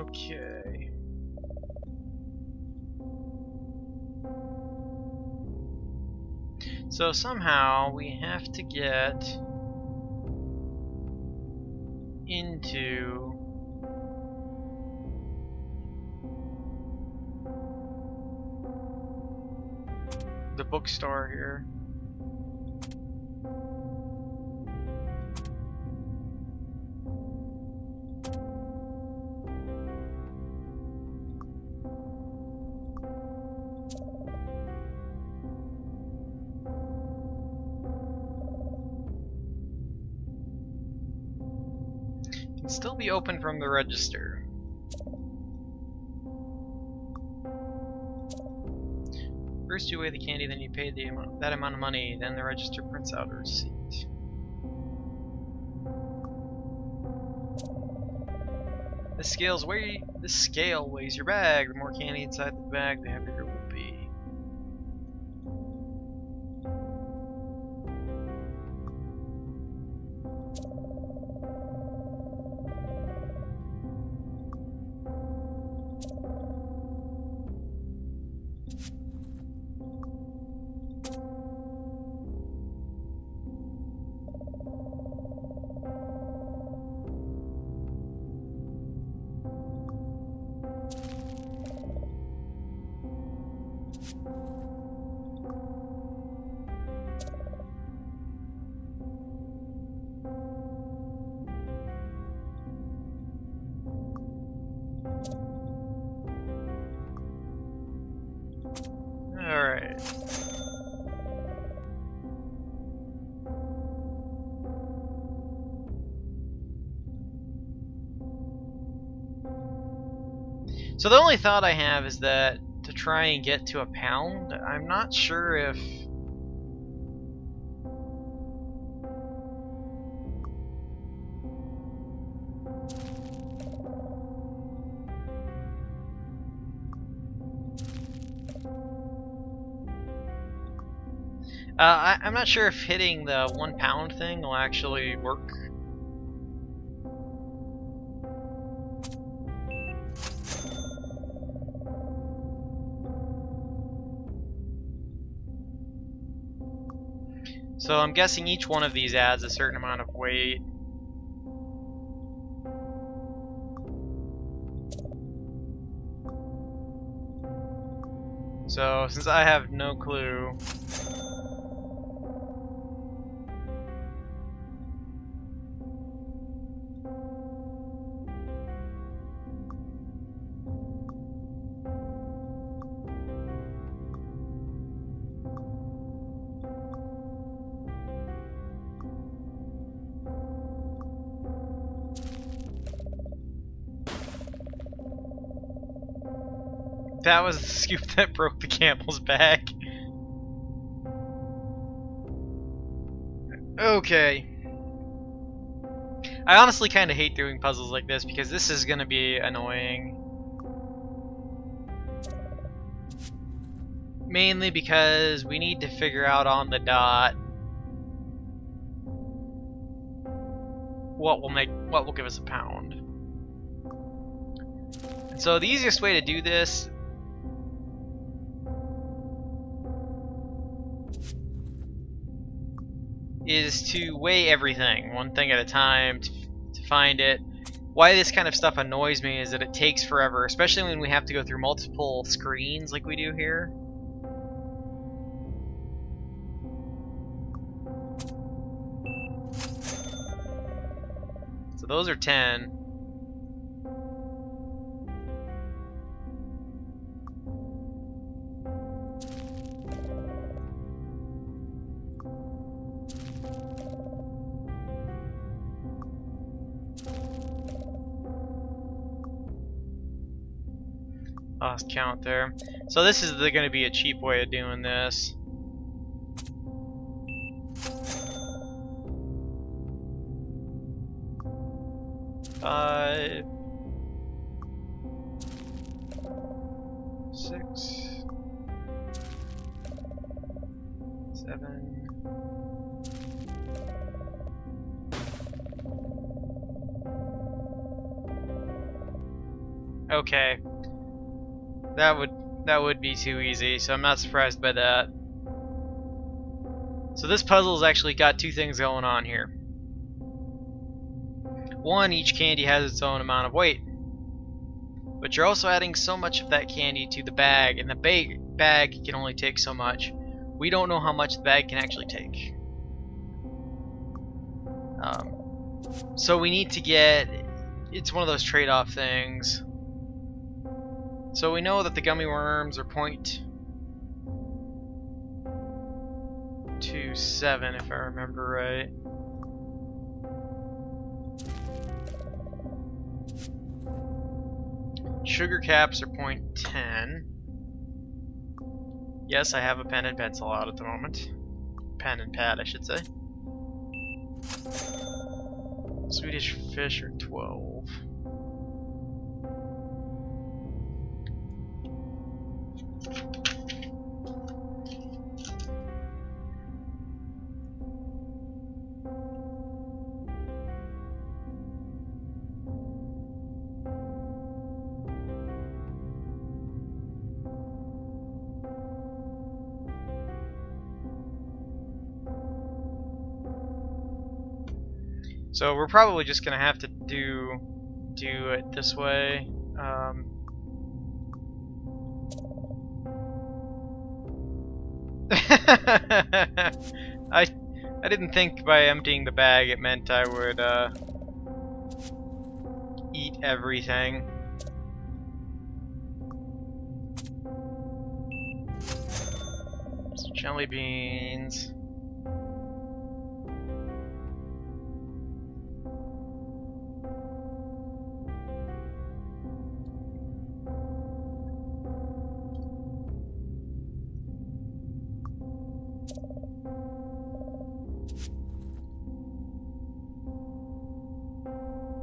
Okay. So somehow we have to get into the bookstore here. Can still be open from the register. First you weigh the candy, then you pay that amount of money, then the register prints out a receipt. This scale weighs your bag. The more candy inside the bag, the heavier it will be. Alright. So the only thought I have is that to try and get to a pound, I'm not sure if I'm not sure if hitting the 1 pound thing will actually work. So I'm guessing each one of these adds a certain amount of weight. So since I have no clue, that was the scoop that broke the camel's back. Okay. I honestly kind of hate doing puzzles like this because this is going to be annoying. Mainly because we need to figure out on the dot what will give us a pound. And so the easiest way to do this is to weigh everything, one thing at a time, to find it. Why this kind of stuff annoys me is that it takes forever, especially when we have to go through multiple screens like we do here. So those are 10. Lost count there. So this is going to be a cheap way of doing this. Five, 6, 7. Okay. That would be too easy, so I'm not surprised by that. So this puzzle's actually got two things going on here. One, each candy has its own amount of weight. But you're also adding so much of that candy to the bag, and the bag can only take so much. We don't know how much the bag can actually take. So we need to get... It's one of those trade-off things. So we know that the gummy worms are 0.27, if I remember right. Sugar caps are 0.10. Yes, I have a pen and pencil out at the moment. Pen and pad, I should say. Swedish fish are 12. So we're probably just gonna have to do it this way. I didn't think by emptying the bag it meant I would eat everything. So jelly beans.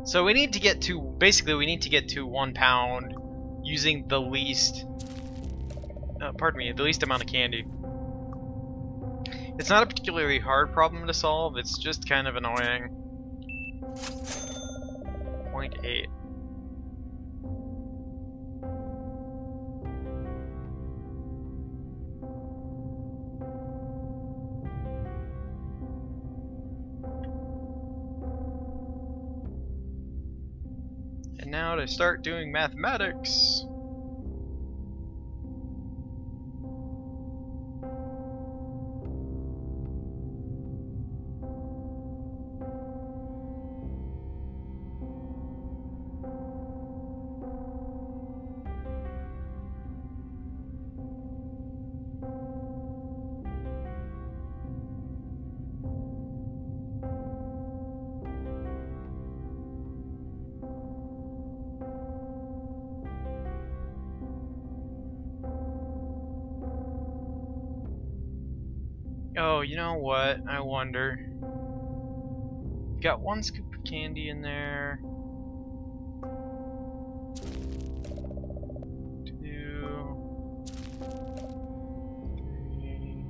So we need to get to, basically we need to get to 1 pound using the least, the least amount of candy. It's not a particularly hard problem to solve, it's just kind of annoying. 0.8. And now to start doing mathematics. Oh, you know what? I wonder. Got 1 scoop of candy in there. 2, 3,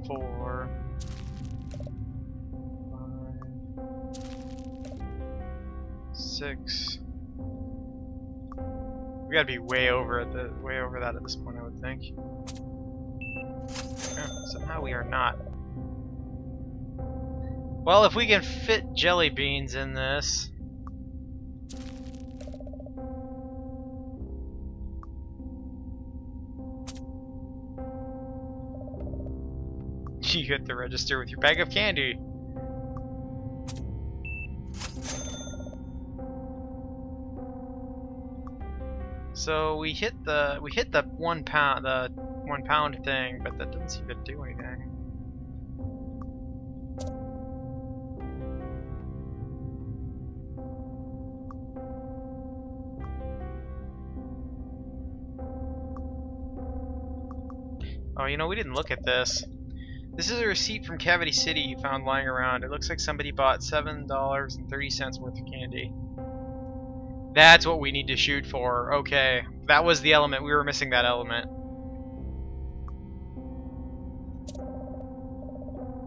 4, 5, 6. We gotta be way over that at this point, I would think. Somehow we are not. Well, if we can fit jelly beans in this. You hit the register with your bag of candy. So we hit the 1 pound, the 1 pound thing, but that doesn't seem to do anything. Oh, you know, we didn't look at this. This is a receipt from Cavity City you found lying around. It looks like somebody bought $7.30 worth of candy. That's what we need to shoot for. Okay, that was the element. We were missing that element.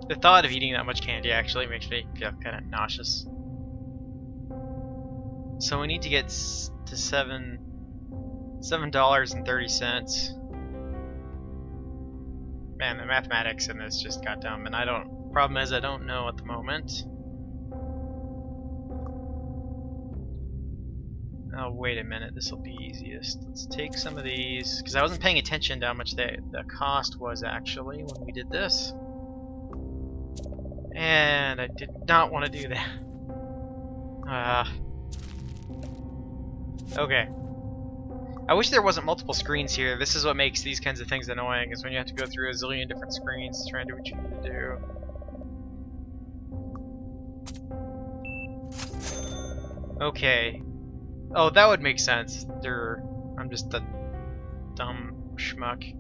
The thought of eating that much candy actually makes me feel kind of nauseous. So we need to get to $7.30. Man, the mathematics in this just got dumb, and I don't. Problem is, I don't know at the moment. Oh, wait a minute. This will be easiest. Let's take some of these, because I wasn't paying attention to how much the cost was actually when we did this, and I did not want to do that. Okay. I wish there wasn't multiple screens here. This is what makes these kinds of things annoying, is when you have to go through a zillion different screens to try and do what you need to do. Okay. Oh, that would make sense. I'm just a dumb schmuck.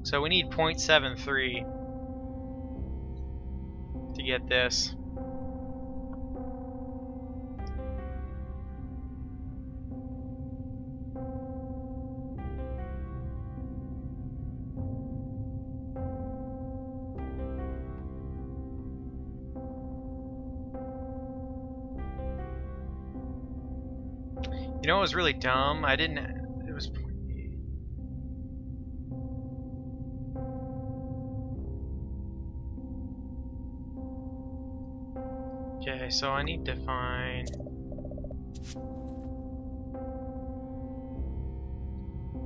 So we need 0.73 to get this. You know what was really dumb? It was 0.8. Okay, so I need to find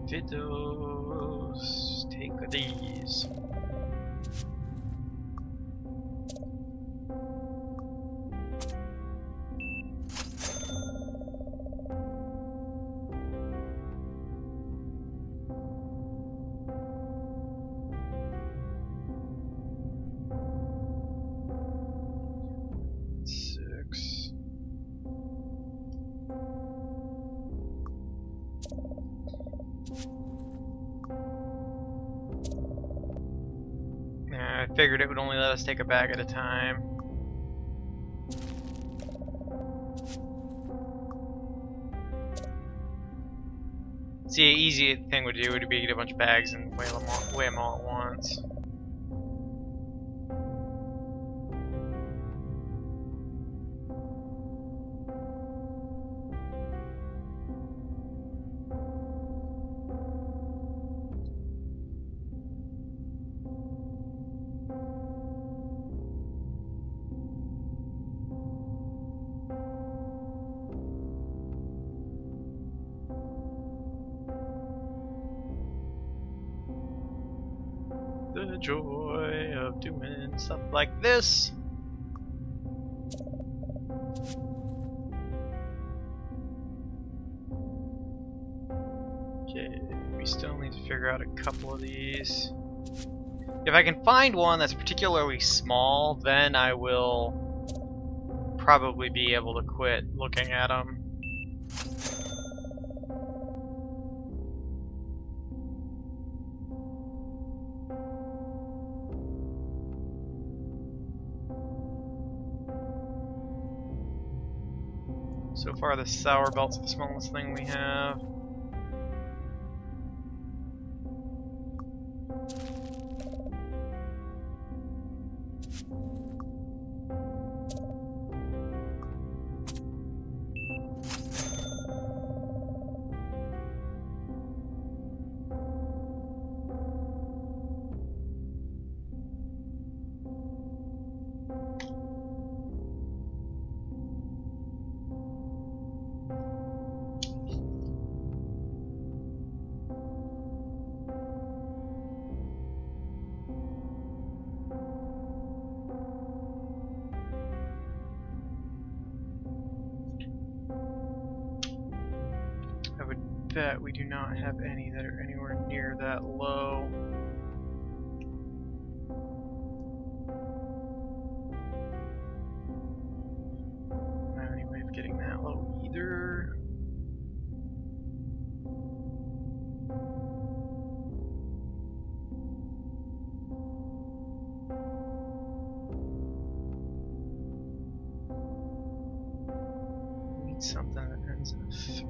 videos. Take these. I figured it would only let us take a bag at a time. See, an easy thing would do would be get a bunch of bags and weigh them all at once. The joy of doing stuff like this. Okay, we still need to figure out a couple of these. If I can find one that's particularly small, then I will probably be able to quit looking at them. So far, the sour belt's the smallest thing we have. Bet we do not have any that are anywhere near that low. Don't have any way of getting that low either. We need something that ends in a 3.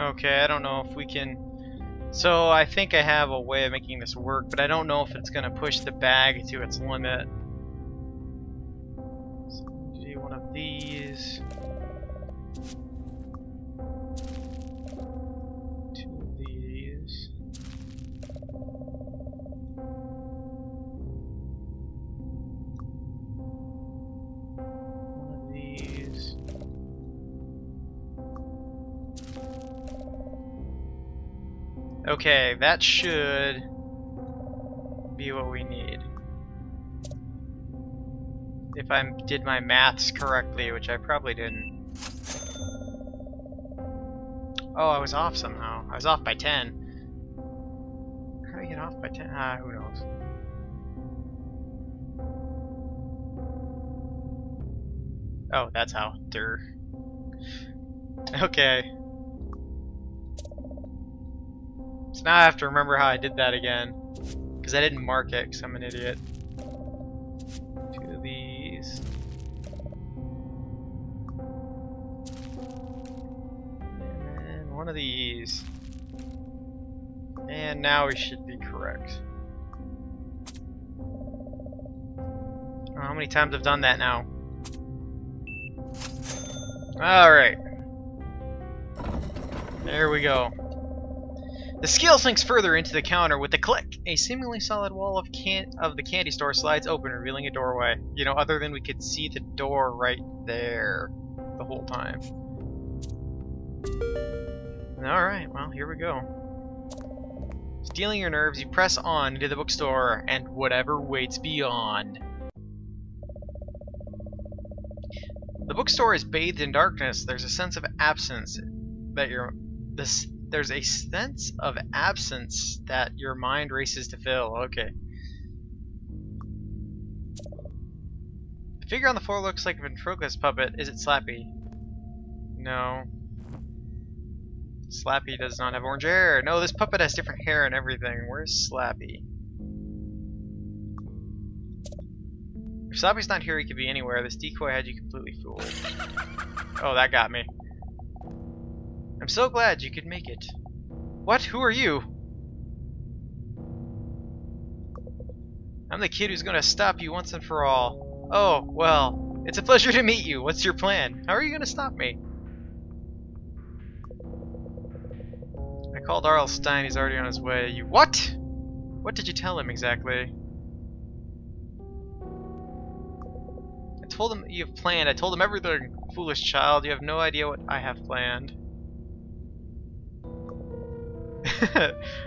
Okay, I don't know if we can... So, I think I have a way of making this work, but I don't know if it's going to push the bag to its limit. So, do one of these. Two of these. One of these. Okay, that should be what we need. If I did my maths correctly, which I probably didn't. Oh, I was off somehow. I was off by 10. How do I get off by 10? Ah, who knows. Oh, that's how. Durr. Okay. So now I have to remember how I did that again. Because I didn't mark it, because I'm an idiot. Two of these. And one of these. And now we should be correct. Oh, how many times I've done that now? Alright. There we go. The scale sinks further into the counter with a click. A seemingly solid wall of the candy store slides open, revealing a doorway. You know, other than we could see the door right there the whole time. Alright, well, here we go. Stealing your nerves, you press on into the bookstore and whatever waits beyond. The bookstore is bathed in darkness. There's a sense of absence that There's a sense of absence that your mind races to fill. Okay. The figure on the floor looks like a ventriloquist puppet. Is it Slappy? No. Slappy does not have orange hair. No, this puppet has different hair and everything. Where's Slappy? If Slappy's not here, he could be anywhere. This decoy had you completely fooled. Oh, that got me. I'm so glad you could make it. What? Who are you? I'm the kid who's gonna stop you once and for all. Oh, well, it's a pleasure to meet you. What's your plan? How are you gonna stop me? I called Arl Stine. He's already on his way. You what? What did you tell him exactly? I told him you have planned. I told him everything. Foolish child, you have no idea what I have planned.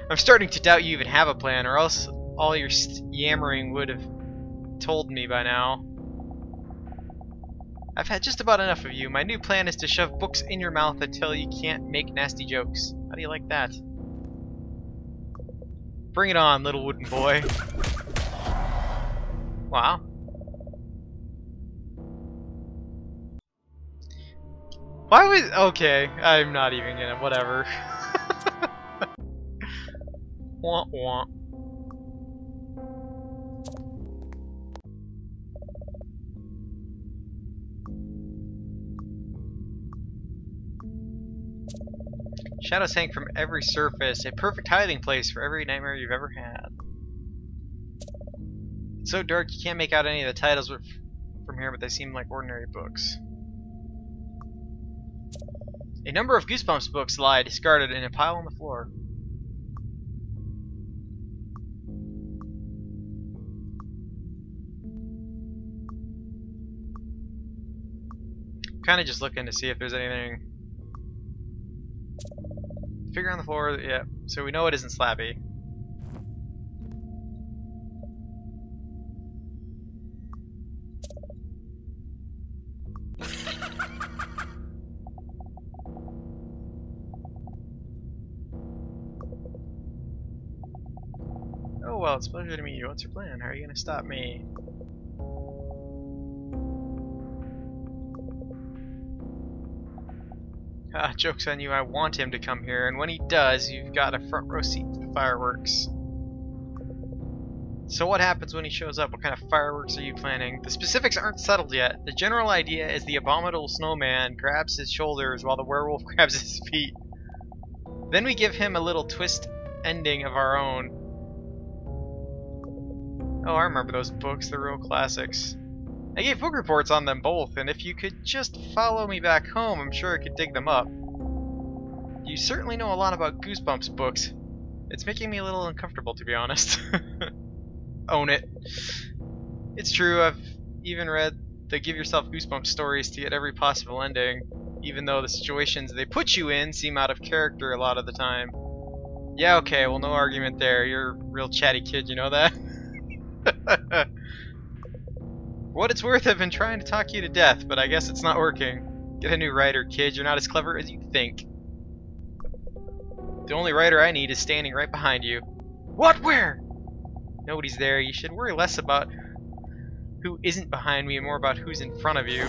I'm starting to doubt you even have a plan, or else all your yammering would have told me by now. I've had just about enough of you. My new plan is to shove books in your mouth until you can't make nasty jokes. How do you like that? Bring it on, little wooden boy. Wow. Why would... Okay, I'm not even gonna... Whatever. Wah wah. Shadows hang from every surface, a perfect hiding place for every nightmare you've ever had. It's so dark you can't make out any of the titles from here, but they seem like ordinary books. A number of Goosebumps books lie discarded in a pile on the floor. Kind of just looking to see if there's anything. Figure on the floor, yeah. So we know it isn't Slappy. Oh well, it's a pleasure to meet you. What's your plan? How are you gonna stop me? Ah, joke's on you, I want him to come here, and when he does, you've got a front row seat to the fireworks. So what happens when he shows up? What kind of fireworks are you planning? The specifics aren't settled yet. The general idea is the abominable snowman grabs his shoulders while the werewolf grabs his feet. Then we give him a little twist ending of our own. Oh, I remember those books, they're real classics. I gave book reports on them both, and if you could just follow me back home, I'm sure I could dig them up. You certainly know a lot about Goosebumps books. It's making me a little uncomfortable, to be honest. Own it. It's true, I've even read the Give Yourself Goosebumps stories to get every possible ending, even though the situations they put you in seem out of character a lot of the time. Yeah, okay, well, no argument there. You're a real chatty kid, you know that? For what it's worth, I've been trying to talk you to death, but I guess it's not working. Get a new writer, kid. You're not as clever as you think. The only writer I need is standing right behind you. What? Where? Nobody's there. You should worry less about who isn't behind me and more about who's in front of you.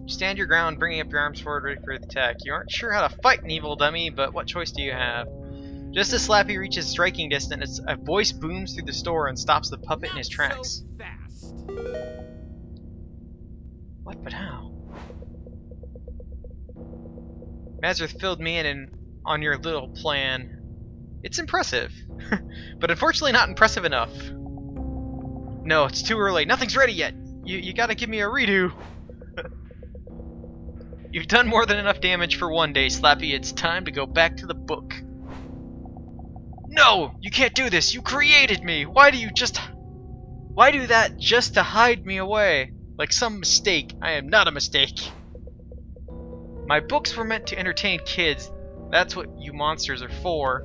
Stand your ground, bringing up your arms forward, ready for the attack. You aren't sure how to fight an evil dummy, but what choice do you have? Just as Slappy reaches striking distance, a voice booms through the store and stops the puppet in his tracks. What? But how? Mazarth filled me in on your little plan. It's impressive, but unfortunately not impressive enough. No, it's too early. Nothing's ready yet. You gotta give me a redo. You've done more than enough damage for one day, Slappy. It's time to go back to the book. No! You can't do this! You created me! Why do that just to hide me away? Like some mistake. I am not a mistake. My books were meant to entertain kids. That's what you monsters are for.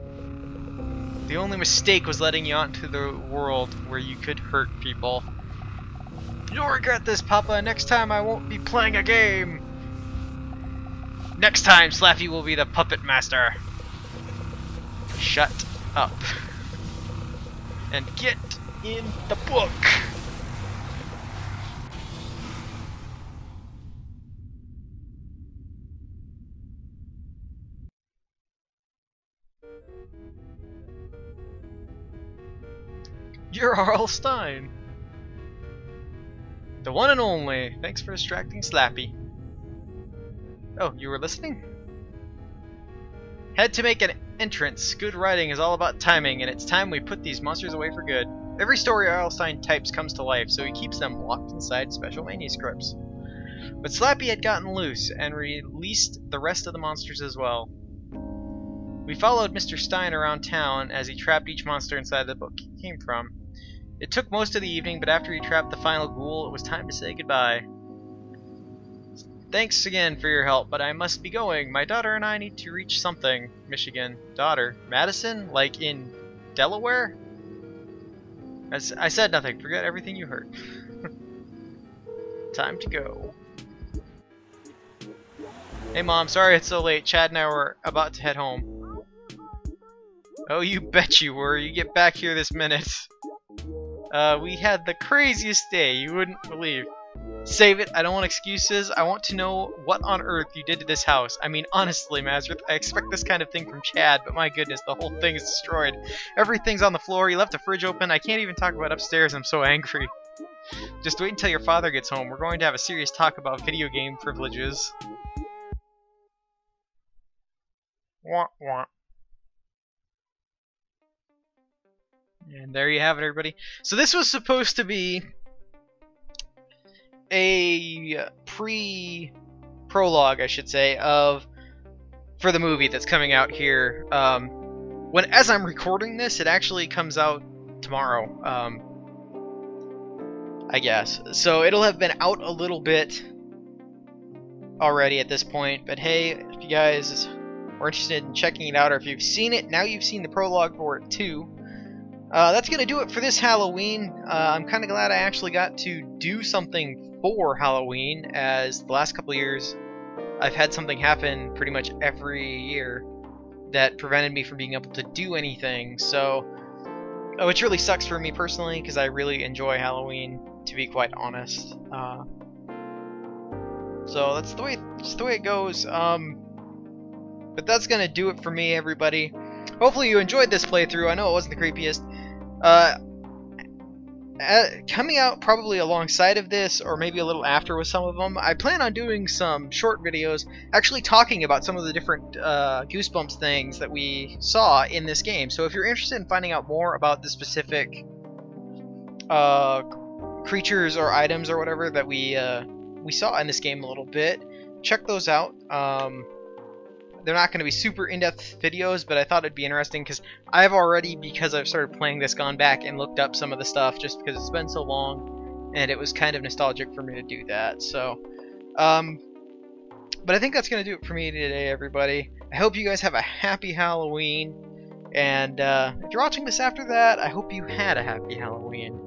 The only mistake was letting you out into the world where you could hurt people. You'll regret this, Papa. Next time I won't be playing a game. Next time, Slappy will be the puppet master. Shut up. And get in the book. You're R.L. Stine. The one and only. Thanks for distracting Slappy. Oh, you were listening? Had to make an entrance. Good writing is all about timing, and it's time we put these monsters away for good. Every story R.L. Stine types comes to life, so he keeps them locked inside special manuscripts. But Slappy had gotten loose, and released the rest of the monsters as well. We followed Mr. Stine around town as he trapped each monster inside the book he came from. It took most of the evening, but after he trapped the final ghoul, it was time to say goodbye. Thanks again for your help, but I must be going. My daughter and I need to reach something. Michigan. Daughter. Madison? Like in Delaware? I said nothing. Forget everything you heard. Time to go. Hey Mom, sorry it's so late. Chad and I were about to head home. Oh, you bet you were. You get back here this minute. We had the craziest day, you wouldn't believe. Save it, I don't want excuses. I want to know what on earth you did to this house. I mean, honestly, Mazarth, I expect this kind of thing from Chad, but my goodness, the whole thing is destroyed. Everything's on the floor, you left the fridge open. I can't even talk about upstairs, I'm so angry. Just wait until your father gets home. We're going to have a serious talk about video game privileges. Wah, wah. And there you have it, everybody. So this was supposed to be a pre-prologue, I should say, for the movie that's coming out here. As I'm recording this, it actually comes out tomorrow, I guess. So it'll have been out a little bit already at this point. But hey, if you guys are interested in checking it out, or if you've seen it, now you've seen the prologue for it too. That's going to do it for this Halloween. I'm kind of glad I actually got to do something for Halloween, as the last couple of years I've had something happen pretty much every year that prevented me from being able to do anything. So, which really sucks for me personally, because I really enjoy Halloween, to be quite honest. So that's the way it goes. But that's going to do it for me, everybody. Hopefully you enjoyed this playthrough. I know it wasn't the creepiest. coming out probably alongside of this, or maybe a little after with some of them, I plan on doing some short videos actually talking about some of the different Goosebumps things that we saw in this game. So if you're interested in finding out more about the specific creatures or items or whatever that we saw in this game a little bit, check those out. They're not going to be super in-depth videos, but I thought it'd be interesting because I've already, because I've started playing this, gone back and looked up some of the stuff just because it's been so long, and it was kind of nostalgic for me to do that. So, but I think that's going to do it for me today, everybody. I hope you guys have a happy Halloween, and if you're watching this after that, I hope you had a happy Halloween.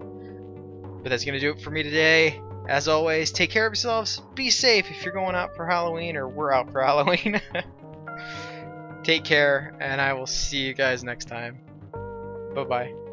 But that's going to do it for me today. As always, take care of yourselves. Be safe if you're going out for Halloween, or we're out for Halloween. Take care, and I will see you guys next time. Bye-bye.